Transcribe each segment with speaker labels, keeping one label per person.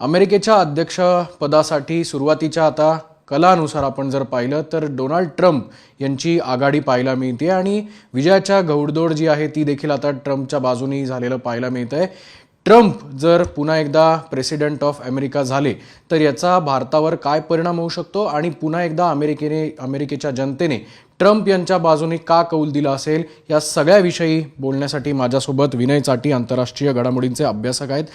Speaker 1: अमेरिकेच्या अध्यक्षपदासाठी सुरुवातीच्या आता कलानुसार आपण जर पाहिलं तर डोनाल्ड ट्रम्प यांची आघाडी पाहायला मिळते आणि विजयाच्या घौडदौड जी आहे ती देखील आता ट्रम्पच्या बाजूनी झालेलं पाहायला मिळतंय। ट्रम्प जर पुन्हा एकदा प्रेसिडेंट ऑफ अमेरिका झाले तर याचा भारतावर काय परिणाम होऊ शकतो आणि पुन्हा एकदा अमेरिकेच्या जनतेने ट्रम्प यांच्या बाजूने का कौल दिला असेल या सगळ्याविषयी बोलण्यासाठी माझ्यासोबत विनय चाटी आंतरराष्ट्रीय घडामोडींचे अभ्यासक आहेत।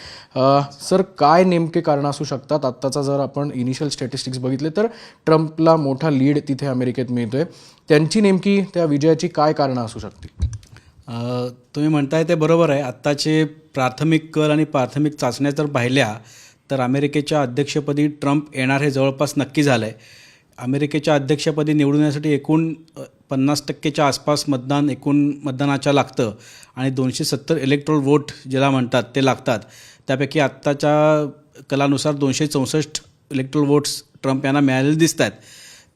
Speaker 1: सर, काय नेमके कारण असू शकतात? आत्ताचा जर आपण इनिशियल स्टॅटिस्टिक्स बघितले तर ट्रम्पला मोठा लीड तिथे अमेरिकेत मिळतोय, त्यांची नेमकी त्या विजयाची काय कारणं असू शकतील?
Speaker 2: तुम्ही म्हणताय ते बरोबर आहे। आत्ताचे प्राथमिक कल आणि प्राथमिक चाचण्या जर पाहिल्या तर अमेरिकेच्या अध्यक्षपदी ट्रम्प येणार हे जवळपास नक्की झालं आहे। अमेरिकेच्या अध्यक्षपदी निवडून येण्यासाठी एकूण 50% आसपास एकूण मतदानाच्या लागतं आणि 270 इलेक्ट्रोल वोट ज्याला म्हणतात ते लागतात। त्यापैकी आत्ताच्या कलानुसार 264 इलेक्ट्रोल वोट्स ट्रम्प यांना मिळालेले दिसत आहेत।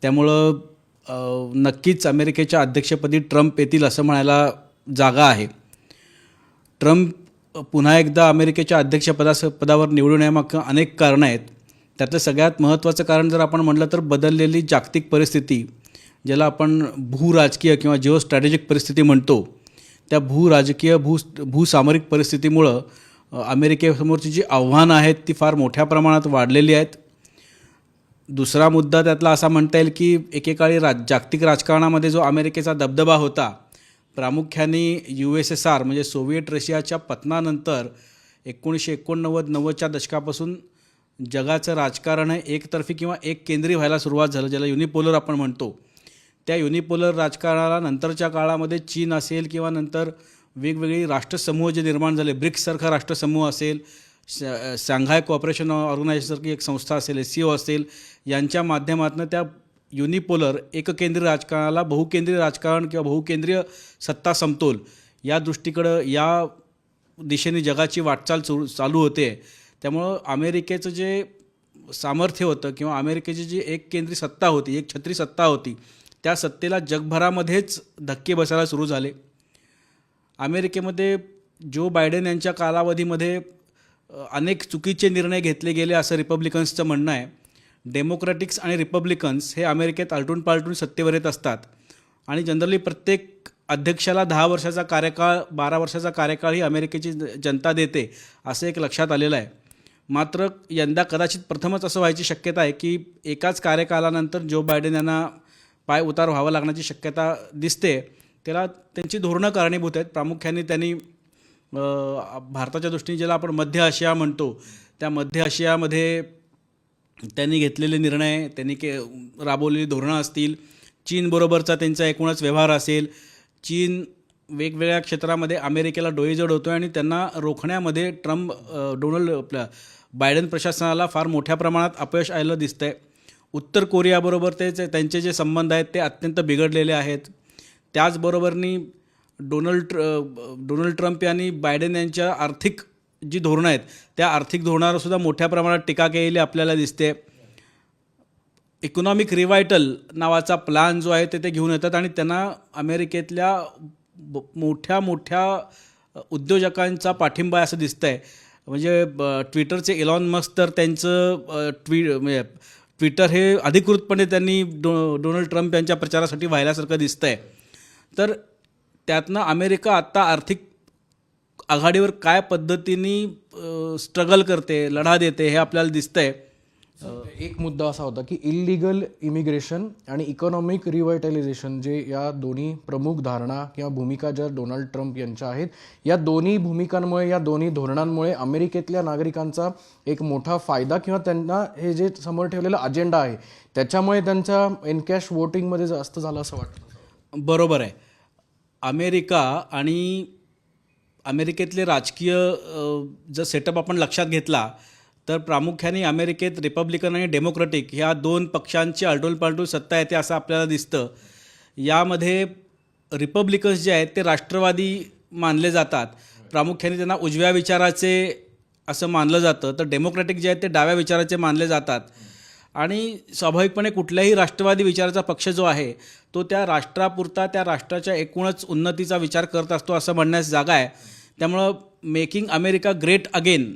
Speaker 2: त्यामुळं नक्कीच अमेरिकेच्या अध्यक्षपदी ट्रम्प येतील असं म्हणायला जागा आहे। ट्रम्प पुन्हा एकदा अमेरिकेच्या अध्यक्षपदावर निवडून येण्यामागं अनेक कारणं आहेत। त्यातलं सगळ्यात महत्त्वाचं कारण जर आपण म्हटलं तर बदललेली जागतिक परिस्थिती, ज्याला आपण भूराजकीय किंवा जिओ स्ट्रॅटेजिक परिस्थिती म्हणतो, त्या भूराजकीय भूसामरिक परिस्थितीमुळं अमेरिकेसमोरची जी आव्हानं आहेत ती फार मोठ्या प्रमाणात वाढलेली आहेत। दुसरा मुद्दा त्यातला असा म्हणता येईल की एकेकाळी जागतिक राजकारणामध्ये जो अमेरिकेचा दबदबा होता, प्रामुख्याने USSR म्हणजे सोव्हिएट रशियाच्या पतनानंतर 1989-90च्या दशकापासून जगाचं राजकारण हे एकतर्फी किंवा एक केंद्री व्हायला सुरुवात झालं, ज्याला युनिपोलर आपण म्हणतो। त्या युनिपोलर राजकारणाला नंतरच्या काळामध्ये चीन असेल किंवा नंतर वेगवेगळी राष्ट्रसमूह जे निर्माण झाले, ब्रिक्ससारखा राष्ट्रसमूह असेल, शांघाय कोऑपरेशन ऑर्गनायझेशनसारखी एक संस्था असेल, SCO असेल, यांच्या माध्यमातून त्या युनिपोलर एककेंद्रीय राजकारणाला बहुकेंद्रीय राजकारण किंवा बहुकेंद्रीय सत्ता समतोल या दृष्टीकडं या दिशेने जगाची वाटचाल चालू होते। त्यामुळं अमेरिकेचं जे सामर्थ्य होतं किंवा अमेरिकेची जी एक केंद्री सत्ता होती, एक छत्री सत्ता होती, त्या सत्तेला जगभरामध्येच धक्के बसायला सुरू झाले। अमेरिकेमध्ये जो बायडेन यांच्या कालावधीमध्ये अनेक चुकीचे निर्णय घेतले गेले असं रिपब्लिकन्सचं म्हणणं आहे। डेमोक्रॅटिक्स आणि रिपब्लिकन्स हे अमेरिकेत आलटून पालटून सत्तेवर येत असतात आणि जनरली प्रत्येक अध्यक्षाला 10 वर्षाचा कार्यकाळ 12 वर्षाचा कार्यकाळ ही अमेरिकेची जनता देते असं एक लक्षात आलेलं आहे। मात्र यंदा कदाचित प्रथमच असं व्हायची शक्यता आहे की एकाच कार्यकालानंतर जो बायडेन यांना पाय उतार व्हावं लागण्याची शक्यता दिसते। त्याला त्यांची धोरणं कारणीभूत आहेत। प्रामुख्याने त्यांनी भारताच्या दृष्टीने ज्याला आपण मध्य आशिया म्हणतो, त्या मध्य आशियामध्ये त्यांनी घेतलेले निर्णय, त्यांनी राबवलेली धोरणं असतील, चीनबरोबरचा त्यांचा एकूणच व्यवहार असेल। चीन वेगवेगळ्या क्षेत्रामध्ये अमेरिकेला डोईजड होतो आणि त्यांना रोखण्यामध्ये बायडेन प्रशासनाला फार मोठ्या प्रमाणात अपयश आलेलं दिसतं आहे। उत्तर कोरियाबरोबर त्यांचे जे संबंध आहेत ते अत्यंत बिघडलेले आहेत। त्याचबरोबरनी डोनाल्ड ट्रम्प यांनी बायडेन यांच्या आर्थिक जी धोरणं आहेत त्या आर्थिक धोरणावर सुद्धा मोठ्या प्रमाणात टीका केलेली आपल्याला दिसते। इकॉनॉमिक रिवायटल नावाचा प्लॅन जो आहे ते घेऊन येतात आणि त्यांना अमेरिकेतल्या मोठ्या उद्योजकांचा पाठिंबा आहे असं दिसतं आहे। म्हणजे ट्विटरचे इलॉन मस्क तर त्यांचं ट्विटर हे अधिकृतपणे त्यांनी डोनाल्ड ट्रम्प यांच्या प्रचारासाठी वाहिल्यासारखं दिसतं आहे। तर त्यातनं अमेरिका आत्ता आर्थिक आघाडीवर काय पद्धतीने स्ट्रगल करते, लढा देते हे आपल्याला दिसतंय।
Speaker 1: एक मुद्दा असा होता की इलिगल इमिग्रेशन आणि इकॉनॉमिक रिव्हायटलायझेशन, जे या दोन्ही प्रमुख धारणा किंवा भूमिका ज्या डोनाल्ड ट्रम्प यांच्या आहेत, या दोन्ही भूमिकांमुळे, या दोन्ही धोरणांमुळे अमेरिकेतल्या नागरिकांचा एक मोठा फायदा किंवा त्यांना हे जे समोर ठेवलेला अजेंडा आहे त्याच्यामुळे त्यांच्या एनकॅश वोटिंगमध्ये जास्त झालं असं वाटतं।
Speaker 2: बरोबर आहे। अमेरिका आणि अमेरिकेतले राजकीय जर सेटअप आपण लक्षात घेतला तर प्रामुख्याने अमेरिकेत रिपब्लिकन आणि डेमोक्रॅटिक ह्या दोन पक्षांची आलटूनपालटून सत्ता येते असं आपल्याला दिसतं। यामध्ये रिपब्लिकन्स जे आहेत ते राष्ट्रवादी मानले जातात, प्रामुख्याने त्यांना उजव्या विचाराचे असं मानलं जातं, तर डेमोक्रॅटिक जे आहेत ते डाव्या विचाराचे मानले जातात। आणि स्वाभाविकपणे कुठल्याही राष्ट्रवादी विचाराचा पक्ष जो आहे तो त्या राष्ट्रापुरता, त्या राष्ट्राच्या एकूणच उन्नतीचा विचार करत असतो असं म्हणण्यास जागा आहे। त्यामुळं मेकिंग अमेरिका ग्रेट अगेन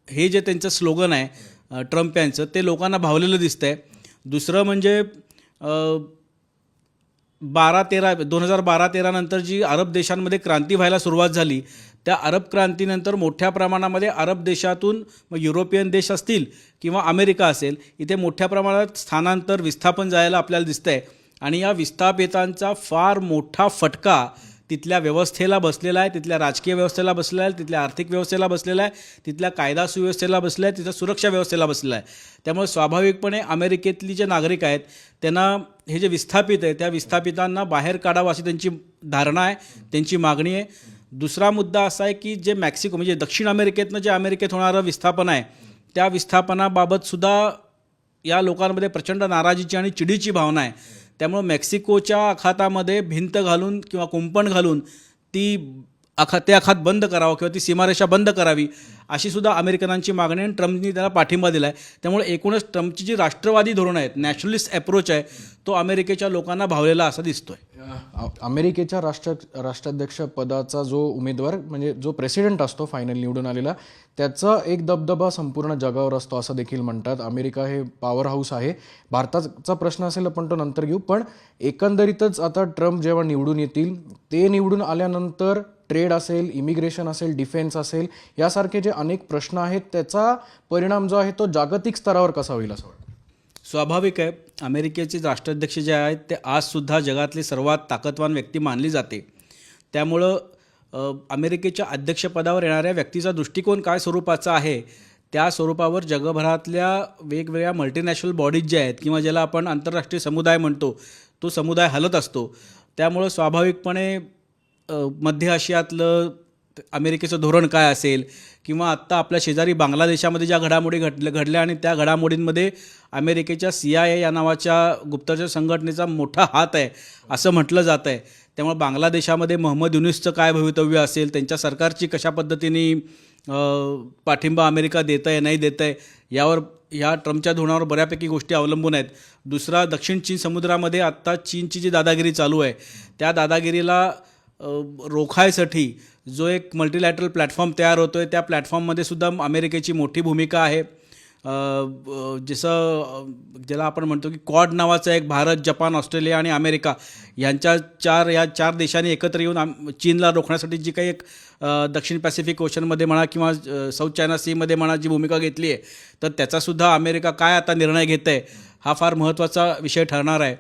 Speaker 2: हे जे त्यांचं स्लोगन आहे ट्रम्प यांचं, ते लोकांना भावलेलं दिसतं आहे. दुसरं म्हणजे 2012-13 नंतर जी अरब देशांमध्ये क्रांती व्हायला सुरुवात झाली, त्या अरब क्रांतीनंतर मोठ्या प्रमाणामध्ये अरब देशातून मग युरोपियन देश असतील किंवा अमेरिका असेल, इथे मोठ्या प्रमाणात स्थानांतर विस्थापन जायला आपल्याला दिसतं आहे. आणि या विस्थापितांचा फार मोठा फटका तिथल्या व्यवस्थेला बसलेला आहे, तिथल्या राजकीय व्यवस्थेला बसलेला आहे, तिथल्या आर्थिक व्यवस्थेला बसलेला आहे, तिथल्या कायदा सुव्यवस्थेला बसलेला आहे, तिथल्या सुरक्षा व्यवस्थेला बसलेला आहे. त्यामुळे स्वाभाविकपणे अमेरिकेतली जे नागरिक आहेत त्यांना हे जे विस्थापित आहे त्या विस्थापितांना बाहेर काढावं अशी त्यांची धारणा आहे, त्यांची मागणी आहे. दुसरा मुद्दा असा आहे की जे मेक्सिको म्हणजे दक्षिण अमेरिकेतनं जे अमेरिकेत होणारं विस्थापन आहे, त्या विस्थापनाबाबतसुद्धा या लोकांमध्ये प्रचंड नाराजीची आणि चिडीची भावना आहे. त्यामुळं मेक्सिकोच्या आखातामध्ये भिंत घालून किंवा कुंपण घालून ते आखात बंद करावं किंवा ती सीमारेषा बंद करावी अशी सुद्धा अमेरिकनांची मागणी आणि ट्रम्पनी त्याला पाठिंबा दिला आहे. त्यामुळे एकूणच ट्रम्पची जी राष्ट्रवादी धोरणं आहेत, नॅशनलिस्ट अप्रोच आहे, तो अमेरिकेच्या लोकांना भावलेला असा दिसतोय.
Speaker 1: अमेरिकेच्या राष्ट्राध्यक्ष पदाचा जो उमेदवार म्हणजे जो प्रेसिडेंट असतो फायनल निवडून आलेला, त्याचा एक दबदबा संपूर्ण जगावर असतो असं देखील म्हणतात. अमेरिका हे पॉवर हाऊस आहे. भारताचा प्रश्न असेल आपण तो नंतर घेऊ, पण एकंदरीतच आता ट्रम्प जेव्हा निवडून येतील, ते निवडून आल्यानंतर ट्रेड असेल, इमिग्रेशन असेल, डिफेन्स असेल, यासारखे जे अनेक प्रश्न आहेत त्याचा परिणाम जो आहे तो जागतिक स्तरावर कसा होईल असं वाटतं?
Speaker 2: स्वाभाविक आहे, अमेरिकेचे राष्ट्राध्यक्ष जे आहेत ते आजसुद्धा जगातली सर्वात ताकदवान व्यक्ती मानली जाते. त्यामुळं अमेरिकेच्या अध्यक्षपदावर येणाऱ्या व्यक्तीचा दृष्टिकोन काय स्वरूपाचा आहे त्या स्वरूपावर जगभरातल्या वेगवेगळ्या मल्टीनॅशनल बॉडीज ज्या आहेत किंवा ज्याला आपण आंतरराष्ट्रीय समुदाय म्हणतो, तो समुदाय हलत असतो. त्यामुळं स्वाभाविकपणे मध्य आशियातलं अमेरिकेचं धोरण काय असेल किंवा आत्ता आपल्या शेजारी बांगलादेशामध्ये ज्या घडामोडी घडल्या आणि त्या घडामोडींमध्ये अमेरिकेच्या CIA या नावाच्या गुप्तचर संघटनेचा मोठा हात आहे असं म्हटलं जातं आहे. त्यामुळे बांगलादेशामध्ये मोहम्मद युनूसचं काय भवितव्य असेल, त्यांच्या सरकारची कशा पद्धतीने पाठिंबा अमेरिका देत आहे नाही देत आहे यावर ह्या ट्रम्पच्या धोरणावर बऱ्यापैकी गोष्टी अवलंबून आहेत. दुसरा, दक्षिण चीन समुद्रामध्ये आत्ता चीनची जी दादागिरी चालू आहे त्या दादागिरीला रोखायसाठी जो एक मल्टीलॅटरल प्लॅटफॉर्म तयार होतो आहे त्या प्लॅटफॉर्ममध्ये सुद्धा अमेरिकेची मोठी भूमिका आहे. जसं ज्याला आपण म्हणतो की क्वाड नावाचा एक भारत, जपान, ऑस्ट्रेलिया आणि अमेरिका यांच्या चार देशांनी एकत्र येऊन चीनला रोखण्यासाठी जी काही एक दक्षिण पॅसिफिक ओशनमध्ये म्हणा किंवा साऊथ चायना सीमध्ये म्हणा जी भूमिका घेतली आहे, तर त्याचासुद्धा अमेरिका काय आता निर्णय घेत आहे हा फार महत्त्वाचा विषय ठरणार आहे.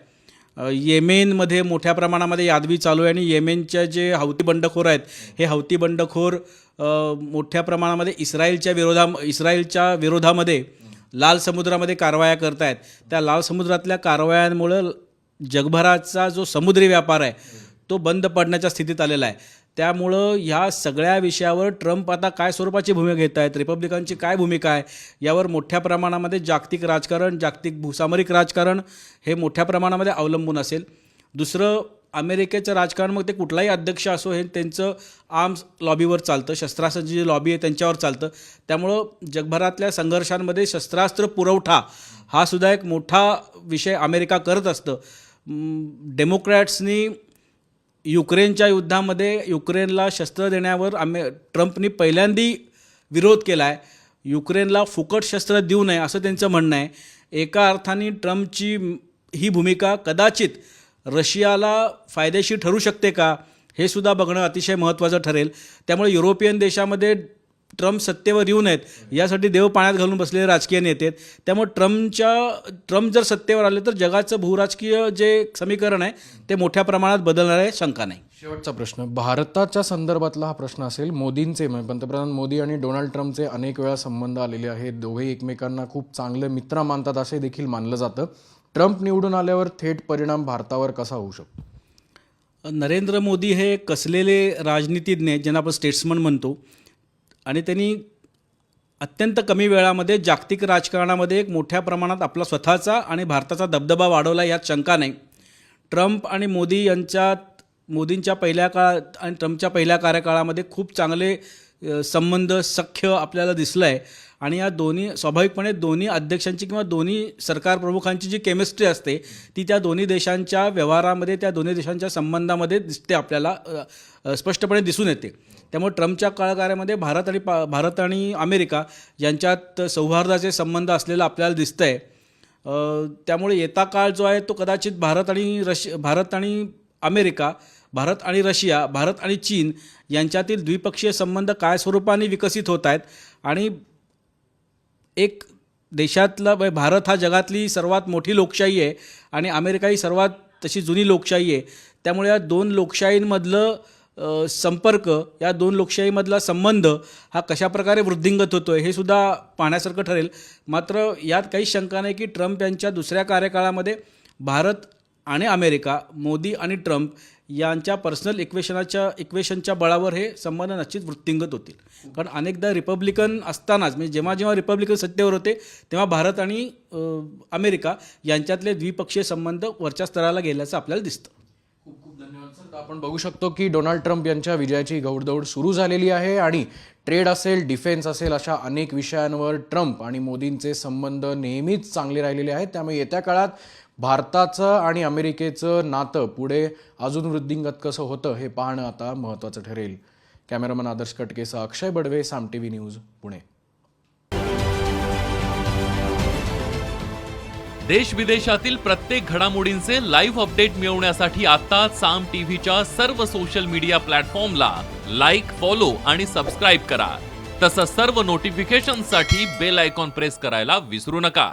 Speaker 2: येमेनमध्ये मोठ्या प्रमाणामध्ये यादवी चालू आहे आणि येमेनचे जे हौती बंडखोर आहेत हे हौती बंडखोर मोठ्या प्रमाणामध्ये इस्रायलच्या विरोधामध्ये लाल समुद्रामध्ये कारवाया करत आहेत. त्या लाल समुद्रातल्या कारवायांमुळं जगभराचा जो समुद्री व्यापार आहे तो बंद पडण्याच्या स्थितीत आलेला आहे. त्यामुळं ह्या सगळ्या विषयावर ट्रम्प आता काय स्वरूपाची भूमिका घेत आहेत, रिपब्लिकनची काय भूमिका आहे, यावर मोठ्या प्रमाणामध्ये जागतिक राजकारण, जागतिक भूसामरिक राजकारण हे मोठ्या प्रमाणामध्ये अवलंबून असेल. दुसरं, अमेरिकेचं राजकारण मग ते कुठलाही अध्यक्ष असो हे त्यांचं आर्म्स लॉबीवर चालतं, शस्त्रास्त्राची जी लॉबी आहे त्यांच्यावर चालतं. त्यामुळं जगभरातल्या संघर्षांमध्ये शस्त्रास्त्र पुरवठा हा सुद्धा एक मोठा विषय अमेरिका करत असतं. डेमोक्रॅट्सनी युक्रेनच्या युद्धामध्ये युक्रेनला शस्त्र देण्यावर ट्रम्पनी पहिल्यांदी विरोध केला आहे. युक्रेनला फुकट शस्त्र देऊ नये असं त्यांचं म्हणणं आहे. एका अर्थाने ट्रम्पची ही भूमिका कदाचित रशियाला फायदेशीर ठरू शकते का हे सुद्धा बघणं अतिशय महत्त्वाचं ठरेल. त्यामुळे युरोपियन देशामध्ये ट्रम्प सत्तेवर येऊ नयेत यासाठी देव पाण्यात घालून बसलेले राजकीय नेते आहेत. त्यामुळे ट्रम्प जर सत्तेवर आले तर जगाचं भूराजकीय जे समीकरण आहे ते मोठ्या प्रमाणात बदलणार आहे, शंका नाही.
Speaker 1: शेवटचा प्रश्न भारताच्या संदर्भातला हा प्रश्न असेल. मोदींचे म्हणजे पंतप्रधान मोदी आणि डोनाल्ड ट्रम्पचे अनेक वेळा संबंध आलेले आहेत. दोघेही एकमेकांना खूप चांगले मित्र मानतात असे देखील मानलं जातं. ट्रम्प निवडून आल्यावर थेट परिणाम भारतावर कसा होऊ शकतो?
Speaker 2: नरेंद्र मोदी हे कसलेले राजनीतिज्ञ ज्यांना आपण स्टेट्समन म्हणतो आणि त्यांनी अत्यंत कमी वेळामध्ये जागतिक राजकारणामध्ये एक मोठ्या प्रमाणात आपला स्वतःचा आणि भारताचा दबदबा वाढवला यात शंका नाही. ट्रम्प आणि मोदींच्या पहिल्या काळात आणि ट्रम्पच्या पहिल्या कार्यकाळामध्ये खूप चांगले संबंध, सख्य आपल्याला दिसलं आहे आणि या दोन्ही स्वाभाविकपणे दोन्ही अध्यक्षांची किंवा दोन्ही सरकार प्रमुखांची जी केमिस्ट्री असते ती त्या दोन्ही देशांच्या व्यवहारामध्ये, त्या दोन्ही देशांच्या संबंधामध्ये दिसते, आपल्याला स्पष्टपणे दिसून येते. त्यामुळे ट्रम्पच्या काळामध्ये भारत आणि अमेरिका यांच्यात सौहार्दाचे संबंध असलेलं आपल्याला दिसतं आहे. त्यामुळे येता काळ जो आहे तो कदाचित भारत आणि अमेरिका, भारत आणि रशिया, भारत आणि चीन यांच्यातील द्विपक्षीय संबंध काय स्वरूपाने विकसित होत आहेत आणि एक देशातला भारत हा जगातली सर्वात मोठी लोकशाही आहे आणि अमेरिका ही सर्वात तशी जुनी लोकशाही आहे. त्यामुळे या दोन लोकशाहींमधलं संपर्क, या दोन लोकशाहीमधला संबंध हा कशाप्रकारे वृद्धिंगत होतो आहे हे सुद्धा पाहण्यासारखं ठरेल. मात्र यात काही शंका नाही की ट्रम्प यांच्या दुसऱ्या कार्यकाळामध्ये भारत आणि अमेरिका, मोदी आणि ट्रम्प यांच्या पर्सनल इक्वेशनच्या बळावर हे संबंध नक्कीच वृद्धिंगत होतील. कारण अनेकदा रिपब्लिकन असतानाच, म्हणजे जेव्हा जेव्हा रिपब्लिकन सत्तेवर होते तेव्हा भारत आणि अमेरिका यांच्यातले द्विपक्षीय संबंध वरच्या स्तराला गेल्याचं आपल्याला दिसतं.
Speaker 1: खूप खूप धन्यवाद सर. तर आपण बघू शकतो की डोनाल्ड ट्रम्प यांच्या विजयाची घौडदौड सुरू झालेली आहे आणि ट्रेड असेल, डिफेन्स असेल, अशा अनेक विषयांवर ट्रम्प आणि मोदींचे संबंध नेहमीच चांगले राहिलेले आहेत. त्यामुळे येत्या काळात भारताचं आणि अमेरिकेचं नातं पुढे अजून वृद्धिंगत कसं होतं हे पाहणं आता महत्त्वाचं ठरेल. कॅमेरामन आदर्श कटकेसह अक्षय बडवे, साम टीव्ही न्यूज, पुणे.
Speaker 3: देश विदेशातील प्रत्येक घडामोडींचे लाईव्ह अपडेट मिळवण्यासाठी आता साम टीव्हीच्या सर्व सोशल मीडिया प्लॅटफॉर्मला लाईक, फॉलो आणि सबस्क्राईब करा. तसंच सर्व नोटिफिकेशनसाठी बेल आयकॉन प्रेस करायला विसरू नका.